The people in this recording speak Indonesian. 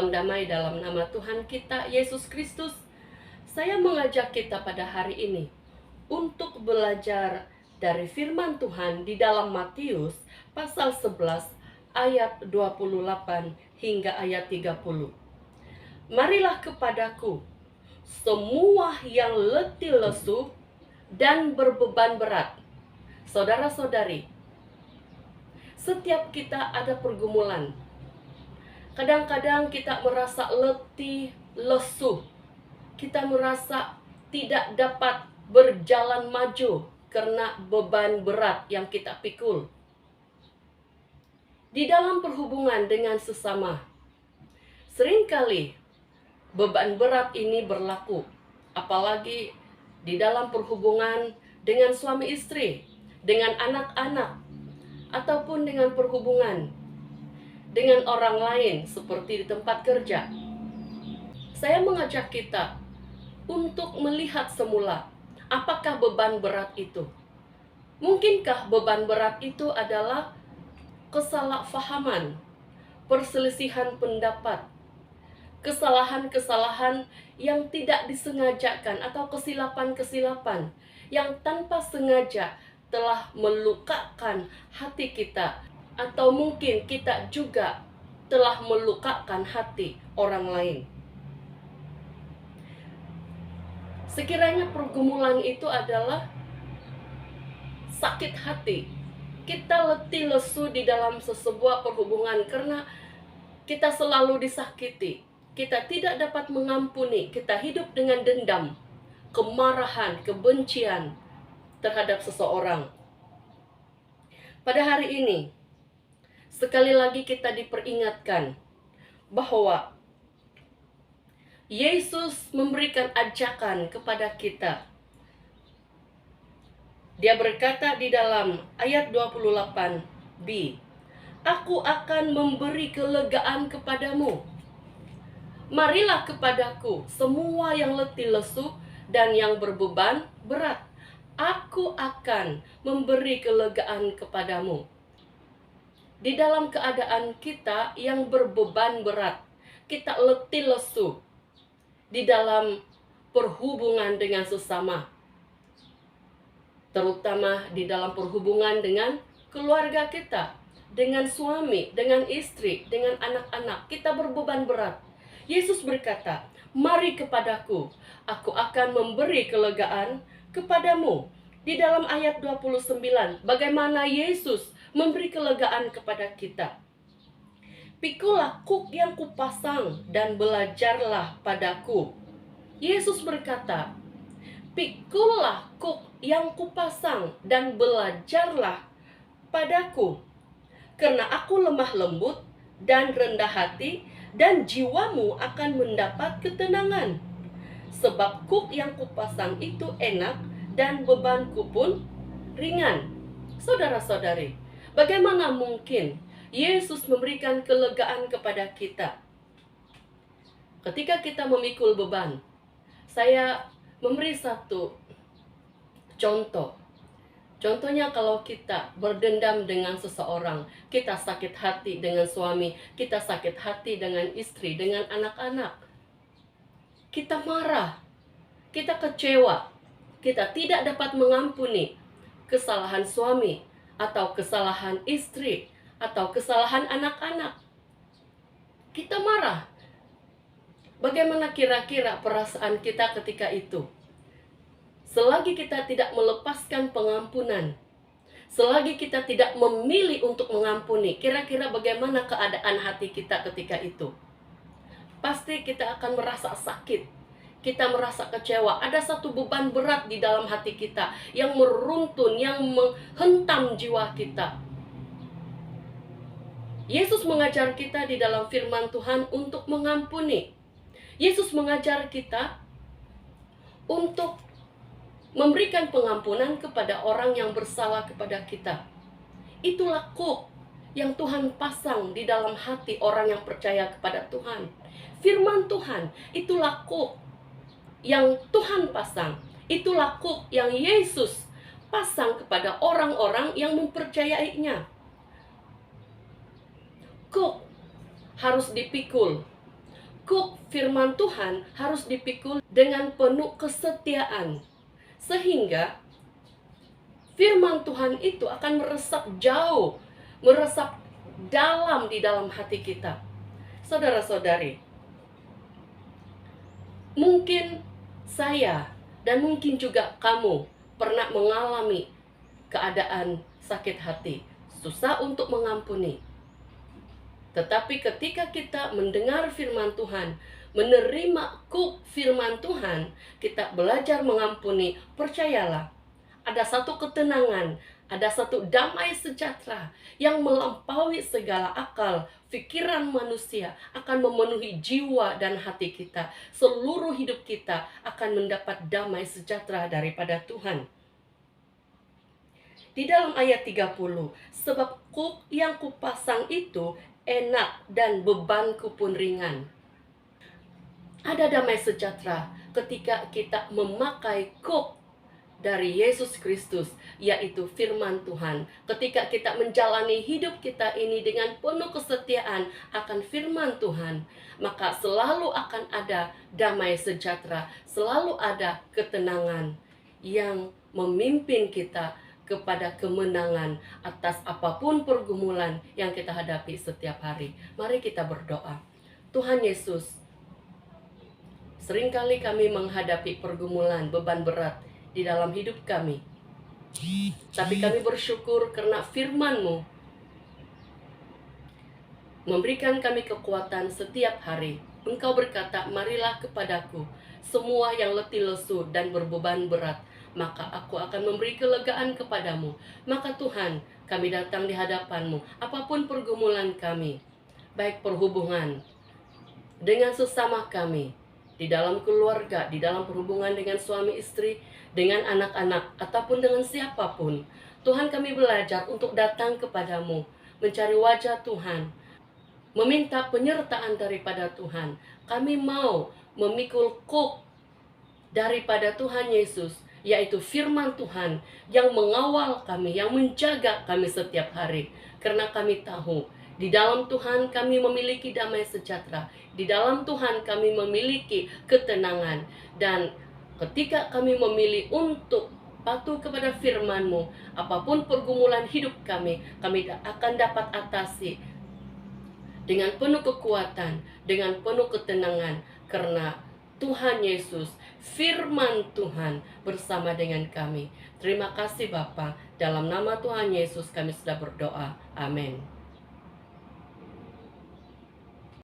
Salam damai dalam nama Tuhan kita Yesus Kristus. Saya mengajak kita pada hari ini untuk belajar dari firman Tuhan di dalam Matius pasal 11 ayat 28 hingga ayat 30. Marilah kepadaku semua yang letih lesu dan berbeban berat. Saudara-saudari, setiap kita ada pergumulan. Kadang-kadang kita merasa letih, lesu. Kita merasa tidak dapat berjalan maju karena beban berat yang kita pikul. Di dalam perhubungan dengan sesama, seringkali beban berat ini berlaku. Apalagi di dalam perhubungan dengan suami istri, dengan anak-anak, ataupun dengan perhubungan dengan orang lain seperti di tempat kerja. Saya mengajak kita untuk melihat semula apakah beban berat itu. Mungkinkah beban berat itu adalah kesalahpahaman, perselisihan pendapat, kesalahan-kesalahan yang tidak disengajakan atau kesilapan-kesilapan yang tanpa sengaja telah melukakan hati kita, atau mungkin kita juga telah melukakan hati orang lain. Sekiranya pergumulan itu adalah sakit hati, kita letih lesu di dalam sebuah perhubungan karena kita selalu disakiti, kita tidak dapat mengampuni, kita hidup dengan dendam, kemarahan, kebencian terhadap seseorang. Pada hari ini, sekali lagi kita diperingatkan bahwa Yesus memberikan ajakan kepada kita. Dia berkata di dalam ayat 28b, "Aku akan memberi kelegaan kepadamu. Marilah kepadaku semua yang letih lesu dan yang berbeban berat. Aku akan memberi kelegaan kepadamu." Di dalam keadaan kita yang berbeban berat, kita letih lesu di dalam perhubungan dengan sesama, terutama di dalam perhubungan dengan keluarga kita, dengan suami, dengan istri, dengan anak-anak, kita berbeban berat. Yesus berkata, "Mari kepadaku, aku akan memberi kelegaan kepadamu." Di dalam ayat 29, bagaimana Yesus memberi kelegaan kepada kita. "Pikulah kuk yang kupasang dan belajarlah padaku." Yesus berkata, "Pikulah kuk yang kupasang dan belajarlah padaku. Karena aku lemah lembut dan rendah hati, dan jiwamu akan mendapat ketenangan. Sebab kuk yang kupasang itu enak dan bebanku pun ringan." Saudara-saudari, bagaimana mungkin Yesus memberikan kelegaan kepada kita ketika kita memikul beban? Saya memberi satu contoh. Contohnya kalau kita berdendam dengan seseorang, kita sakit hati dengan suami, kita sakit hati dengan istri, dengan anak-anak. Kita marah, kita kecewa, kita tidak dapat mengampuni kesalahan suami, atau kesalahan istri, atau kesalahan anak-anak. Kita marah. Bagaimana kira-kira perasaan kita ketika itu? Selagi kita tidak melepaskan pengampunan, selagi kita tidak memilih untuk mengampuni, kira-kira bagaimana keadaan hati kita ketika itu? Pasti kita akan merasa sakit. Kita merasa kecewa, ada satu beban berat di dalam hati kita yang meruntun, yang menghentam jiwa kita. Yesus mengajar kita di dalam firman Tuhan untuk mengampuni. Yesus mengajar kita untuk memberikan pengampunan kepada orang yang bersalah kepada kita. Itulah kuk yang Tuhan pasang di dalam hati orang yang percaya kepada Tuhan. Firman Tuhan, itulah kuk yang Tuhan pasang. Itulah kuk yang Yesus pasang kepada orang-orang yang mempercayainya. Kuk harus dipikul. kuk firman Tuhan harus dipikul dengan penuh kesetiaan, sehingga firman Tuhan itu akan meresap jauh, meresap dalam di dalam hati kita. Saudara-saudari, mungkin saya dan mungkin juga kamu pernah mengalami keadaan sakit hati, susah untuk mengampuni. Tetapi ketika kita mendengar firman Tuhan, menerima kuk firman Tuhan, kita belajar mengampuni, percayalah, ada satu ketenangan, ada satu damai sejahtera yang melampaui segala akal, pikiran manusia, akan memenuhi jiwa dan hati kita. Seluruh hidup kita akan mendapat damai sejahtera daripada Tuhan. Di dalam ayat 30, sebab kuk yang kupasang itu enak dan bebanku pun ringan. Ada damai sejahtera ketika kita memakai kuk dari Yesus Kristus, yaitu firman Tuhan. Ketika kita menjalani hidup kita ini dengan penuh kesetiaan akan firman Tuhan, maka selalu akan ada damai sejahtera, selalu ada ketenangan yang memimpin kita kepada kemenangan atas apapun pergumulan yang kita hadapi setiap hari. Mari kita berdoa. Tuhan Yesus, seringkali kami menghadapi pergumulan, beban berat di dalam hidup kami. Tapi kami bersyukur karena firman-Mu memberikan kami kekuatan setiap hari. Engkau berkata, marilah kepadaku semua yang letih lesu dan berbeban berat, maka aku akan memberi kelegaan kepadamu. Maka Tuhan, kami datang di hadapan-Mu, apapun pergumulan kami, baik perhubungan dengan sesama kami, di dalam keluarga, di dalam perhubungan dengan suami istri, dengan anak-anak, ataupun dengan siapapun. Tuhan, kami belajar untuk datang kepadamu, mencari wajah Tuhan, meminta penyertaan daripada Tuhan. Kami mau memikul kuk daripada Tuhan Yesus, yaitu firman Tuhan yang mengawal kami, yang menjaga kami setiap hari. Karena kami tahu, di dalam Tuhan kami memiliki damai sejahtera. Di dalam Tuhan kami memiliki ketenangan. Dan ketika kami memilih untuk patuh kepada firman-Mu, apapun pergumulan hidup kami akan dapat atasi dengan penuh kekuatan, dengan penuh ketenangan. Karena Tuhan Yesus, firman Tuhan bersama dengan kami. Terima kasih Bapa, dalam nama Tuhan Yesus kami sudah berdoa. Amin.